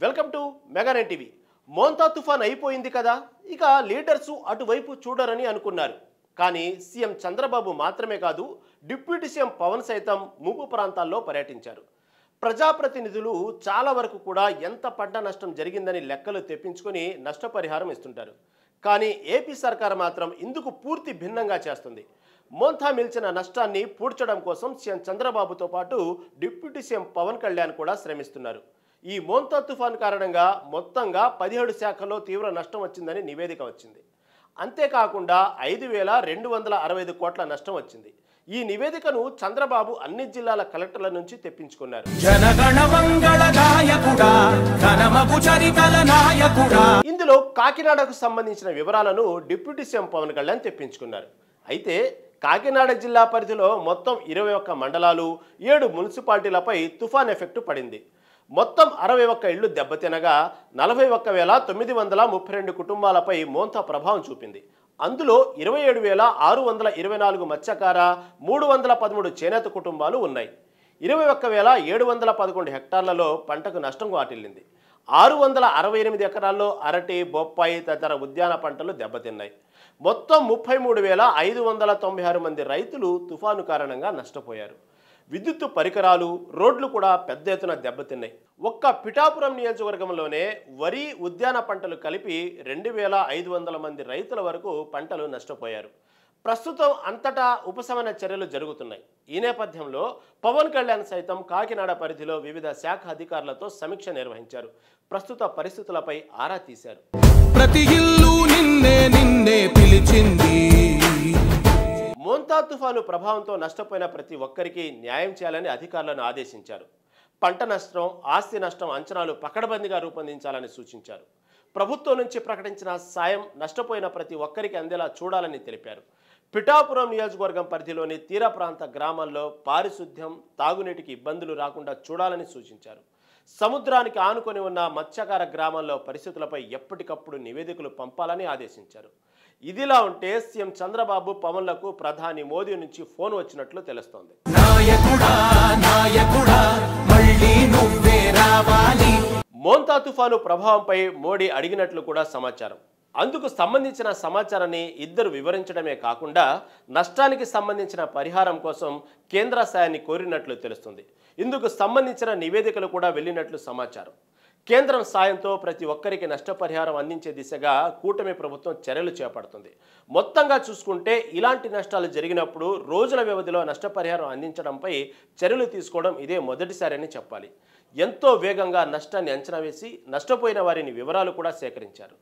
Welcome to Mega Nine TV. Montha తుఫాన్ అయిపోయింది కదా, ఇక లీడర్స్ అటువైపు చూడరని అనుకున్నారు. కానీ సీఎం చంద్రబాబు మాత్రమే కాదు, డిప్యూటీ సీఎం పవన్ సైతం ముంపు ప్రాంతాల్లో పర్యటించారు. ప్రజాప్రతినిధులు చాలా వరకు కూడా ఎంత పంట నష్టం జరిగిందని లెక్కలు తెప్పించుకొని నష్టపరిహారం ఇస్తుంటారు. కానీ ఏపీ సర్కార్ మాత్రం ఇందుకు పూర్తి భిన్నంగా చేస్తుంది. మోంతా మిల్చిన నష్టాన్ని పూడ్చడం కోసం సీఎం చంద్రబాబుతో పాటు డిప్యూటీ సీఎం పవన్ కళ్యాణ్ కూడా శ్రమిస్తున్నారు. ఈ మోంతా తుఫాన్ కారణంగా మొత్తంగా 17 శాఖల్లో తీవ్ర నష్టం వచ్చిందని నివేదిక వచ్చింది. అంతేకాకుండా 5,265 కోట్ల నష్టం వచ్చింది. ఈ నివేదికను చంద్రబాబు అన్ని జిల్లాల కలెక్టర్ల నుంచి తెప్పించుకున్నారు. ఇందులో కాకినాడకు సంబంధించిన వివరాలను డిప్యూటీ సీఎం పవన్ కళ్యాణ్ తెప్పించుకున్నారు. అయితే కాకినాడ జిల్లా పరిధిలో మొత్తం 21 మండలాలు, 7 మున్సిపాలిటీలపై తుఫాన్ ఎఫెక్టు పడింది. మొత్తం 61 ఇళ్లు దెబ్బతినగా 41,932 కుటుంబాలపై మోంతా ప్రభావం చూపింది. అందులో 27,624 మత్స్యకార, 313 చేనేత కుటుంబాలు ఉన్నాయి. 21,711 హెక్టార్లలో పంటకు నష్టం వాటిల్లింది. 668 ఎకరాల్లో అరటి, బొప్పాయి తదితర ఉద్యాన పంటలు దెబ్బతిన్నాయి. మొత్తం 33,596 మంది రైతులు తుఫాను కారణంగా నష్టపోయారు. విద్యుత్ పరికరాలు, రోడ్లు కూడా పెద్ద ఎత్తున దెబ్బతిన్నాయి. ఒక్క పిఠాపురం నియోజకవర్గంలోనే వరి, ఉద్యాన పంటలు కలిపి 2,500 మంది రైతుల వరకు పంటలు నష్టపోయారు. ప్రస్తుతం అంతటా ఉపశమన చర్యలు జరుగుతున్నాయి. ఈ నేపథ్యంలో పవన్ కళ్యాణ్ సైతం కాకినాడ పరిధిలో వివిధ శాఖ అధికారులతో సమీక్ష నిర్వహించారు. ప్రస్తుత పరిస్థితులపై ఆరా తీశారు. ప్రతి ఇల్లు నిన్నే నిన్నే పిలిచింది. మోంతా తుఫాను ప్రభావంతో నష్టపోయిన ప్రతి ఒక్కరికి న్యాయం చేయాలని అధికారులను ఆదేశించారు. పంట నష్టం, ఆస్తి నష్టం అంచనాలు పకడ్బందీగా రూపొందించాలని సూచించారు. ప్రభుత్వం నుంచి ప్రకటించిన సాయం నష్టపోయిన ప్రతి ఒక్కరికి అందేలా చూడాలని తెలిపారు. పిఠాపురం నియోజకవర్గం పరిధిలోని తీర ప్రాంత గ్రామాల్లో పారిశుద్ధ్యం, తాగునీటికి ఇబ్బందులు రాకుండా చూడాలని సూచించారు. సముద్రానికి ఆనుకొని ఉన్న మత్స్యకార గ్రామాల్లో పరిస్థితులపై ఎప్పటికప్పుడు నివేదికలు పంపాలని ఆదేశించారు. ఇదిలా ఉంటే సీఎం చంద్రబాబు, పవన్లకు ప్రధాని మోదీ నుంచి ఫోన్ వచ్చినట్లు తెలుస్తోంది. మోంతా తుఫాను ప్రభావంపై మోడీ అడిగినట్లు కూడా సమాచారం. అందుకు సంబంధించిన సమాచారాన్ని ఇద్దరు వివరించడమే కాకుండా నష్టానికి సంబంధించిన పరిహారం కోసం కేంద్ర సాయాన్ని కోరినట్లు తెలుస్తుంది. ఇందుకు సంబంధించిన నివేదికలు కూడా వెళ్ళినట్లు సమాచారం. కేంద్రం సాయంతో ప్రతి ఒక్కరికి నష్టపరిహారం అందించే దిశగా కూటమి ప్రభుత్వం చర్యలు చేపడుతుంది. మొత్తంగా చూసుకుంటే ఇలాంటి నష్టాలు జరిగినప్పుడు రోజుల వ్యవధిలో నష్టపరిహారం అందించడంపై చర్యలు తీసుకోవడం ఇదే మొదటిసారని చెప్పాలి. ఎంతో వేగంగా నష్టాన్ని అంచనా వేసి నష్టపోయిన వారిని వివరాలు కూడా సేకరించారు.